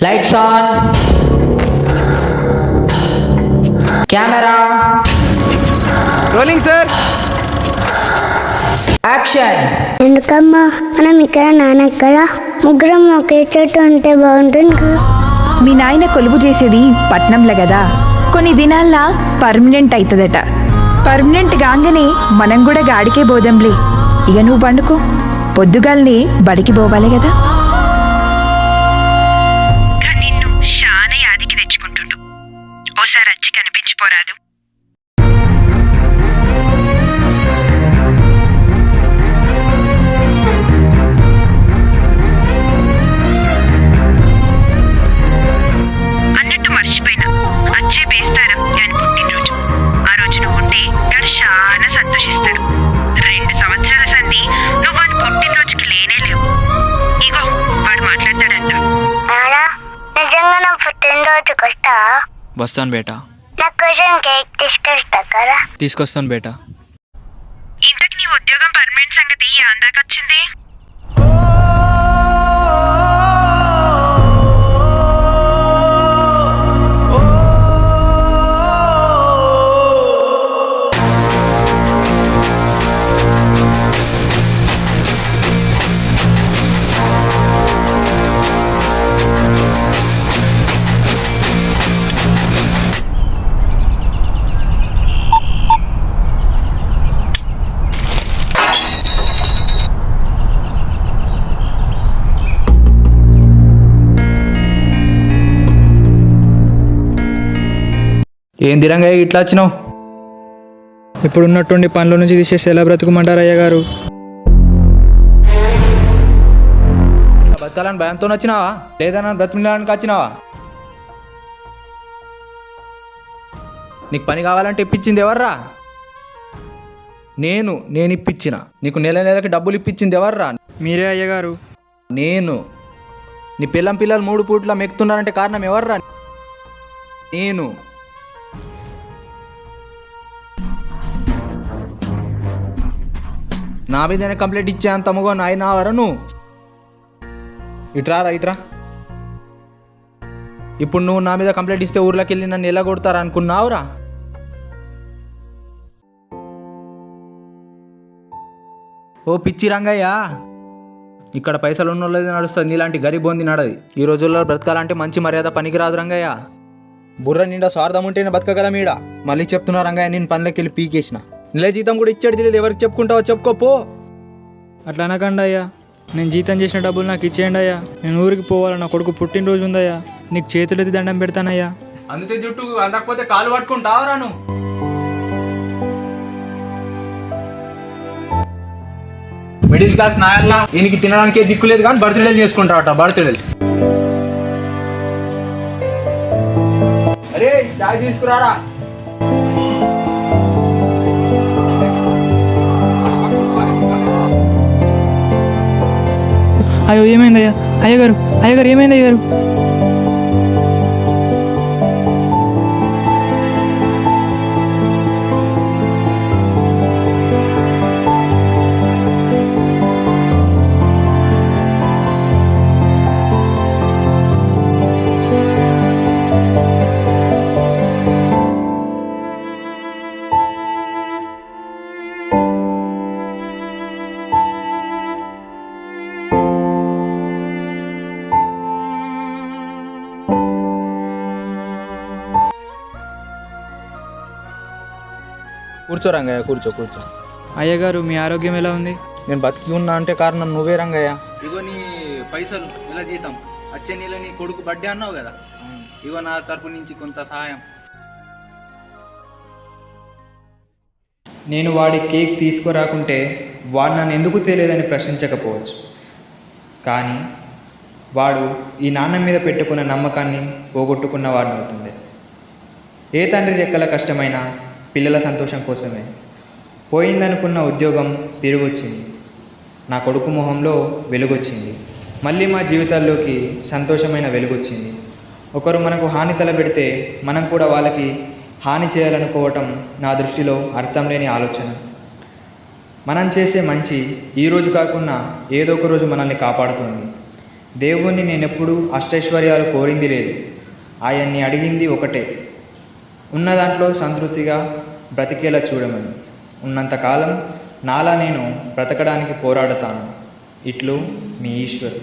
Lights on, camera rolling sir. Action. ఎందుకమ్మా మనం ఇక్కడ నానక్కడ ముగ్గురం ఒకే చోట ఉంటే బాగుంటుంది కదా. మీ నాయన కొలువు చేసేది పట్నంలో కదా, కొన్ని దినాల్లో పర్మనెంట్ అవుతుందట. పర్మనెంట్ కాగానే మనం కూడా గాడికే పోదాంలే. ఇక నువ్వు పండుకో, పొద్దుగాల్ని బడికి పోవాలి కదా. నిన్ను షానే యాదికి తెచ్చుకుంటుండు, ఓసారి వచ్చి కనిపించిపోరాదు. అన్నట్టు మర్చిపోయినా, వచ్చే బేస్తారం దాని పుట్టినరోజు. ఆ రోజు నువ్వు ఉంటే గాడు చాలా సంతోషిస్తాడు. 2 సంవత్సరాల సంధి నువ్వు వాడి పుట్టినరోజుకి లేనే లేవు. ఇగో వాడు మాట్లాడతాడంట. నానా నిజంగా నా పుట్టినరోజుకి వస్తావా? వస్తాను బేటా. నా కోసం కేక్ తీసుకొస్తా కదా. తీసుకొస్తాను బేటా. ఇంతకు నీ ఉద్యోగం పర్మనెంట్ సంగతి అందాకొచ్చింది. ఏం దిరంగయ్య ఇట్లా వచ్చినావు? ఇప్పుడు ఉన్నట్టుండి పనుల నుంచి తీసేసి ఎలా బ్రతుకుమంటారు అయ్య గారు? బతకాలని భయంతో వచ్చినావా, లేదా నన్ను బ్రతిమలాడానికి వచ్చినావా? నీకు పని కావాలంటే ఇప్పించింది ఎవర్రా? నేను ఇప్పించిన. నీకు నెలకి డబ్బులు ఇప్పించింది ఎవర్రా? మీరే అయ్య గారు. నేను. నీ పిల్లలు 3 పూట్ల మెక్కుతున్నారంటే కారణం ఎవర్రా? నేను. నా మీదనే కంప్లైంట్ ఇచ్చే అంత అమ్మగో నాయనవరా నువ్వు. ఇట్రా. ఇప్పుడు నువ్వు నా మీద కంప్లైంట్ ఇస్తే ఊర్లోకి వెళ్ళి నన్ను ఎలా కొడతారా అనుకున్నావురా? ఓ పిచ్చి రంగయ్య, ఇక్కడ పైసలు ఉన్నోళ్ళది నడుస్తుంది, నీలాంటి గరీబొంది నడది. ఈ రోజుల్లో బ్రతకాలంటే మంచి మర్యాద పనికిరాదు రంగయ్య. బుర్ర నిండా స్వార్థం ఉంటేనే బతకగలమీడ. మళ్ళీ చెప్తున్నా రంగయ్య, నేను పనిలోకి వెళ్ళి పీకేసిన. నెల జీతం కూడా ఇచ్చేది లేదు. ఎవరికి చెప్పుకుంటావో చెప్పుకోపో. అట్లా అనకండి అయ్యా. నేను జీతం చేసిన డబ్బులు నాకు ఇచ్చేయండి అయ్యా. నేను ఊరికి పోవాలి, నా కొడుకు పుట్టినరోజు ఉందయ్యా. నీకు చేతులెత్తి దండం పెడతానయ్యా. అందుకే జుట్టు అందకపోతే కాలు పట్టుకుంటావరా నువ్వు? మిడిల్ క్లాస్ నాయల్లా ఈయనకి తినడానికే దిక్కు లేదు కానీ బర్త్డేలు చేసుకుంటావట. బర్త్డేలు. అరే చాయ్ తీసుకురారా. అయ్యో ఏమైందయ్యా? అయ్యగారు ఏమైంది అయ్యగారు? కూర్చో రంగయ్య, కూర్చో. అయ్యగారు మీ ఆరోగ్యం ఎలా ఉంది? నేను బతికి ఉన్నా అంటే కారణం నువ్వే రంగయ్య. ఇగో నీ పైసలు, ఇలా జీతం, వచ్చే నెల నీ కొడుకు బర్త్డే అన్నావు కదా, ఇగో నా తరపు నుంచి కొంత సహాయం. నేను వాడి కేక్ తీసుకురాకుంటే వాడు నన్ను ఎందుకు తెలియదని ప్రశ్నించకపోవచ్చు, కానీ వాడు ఈ నాన్న మీద పెట్టుకున్న నమ్మకాన్ని పోగొట్టుకున్న వాడిని అవుతుంది. ఏ తండ్రి రెక్కల కష్టమైనా పిల్లల సంతోషం కోసమే. పోయిందనుకున్న ఉద్యోగం తిరిగొచ్చింది. నా కొడుకు మొహంలో వెలుగొచ్చింది. మళ్ళీ మా జీవితాల్లోకి సంతోషమైన వెలుగొచ్చింది. ఒకరు మనకు హాని తలపెడితే మనం కూడా వాళ్ళకి హాని చేయాలనుకోవటం నా దృష్టిలో అర్థం లేని ఆలోచన. మనం చేసే మంచి ఈరోజు కాకుండా ఏదో ఒక రోజు మనల్ని కాపాడుతుంది. దేవుణ్ణి నేనెప్పుడూ అష్టైశ్వర్యాలు కోరింది లేదు. ఆయన్ని అడిగింది ఒకటే, ఉన్న దాంట్లో సంతృప్తిగా బ్రతికేలా చూడమని. ఉన్నంతకాలం నాలా నేను బ్రతకడానికి పోరాడతాను. ఇట్లు మీ ఈశ్వర్.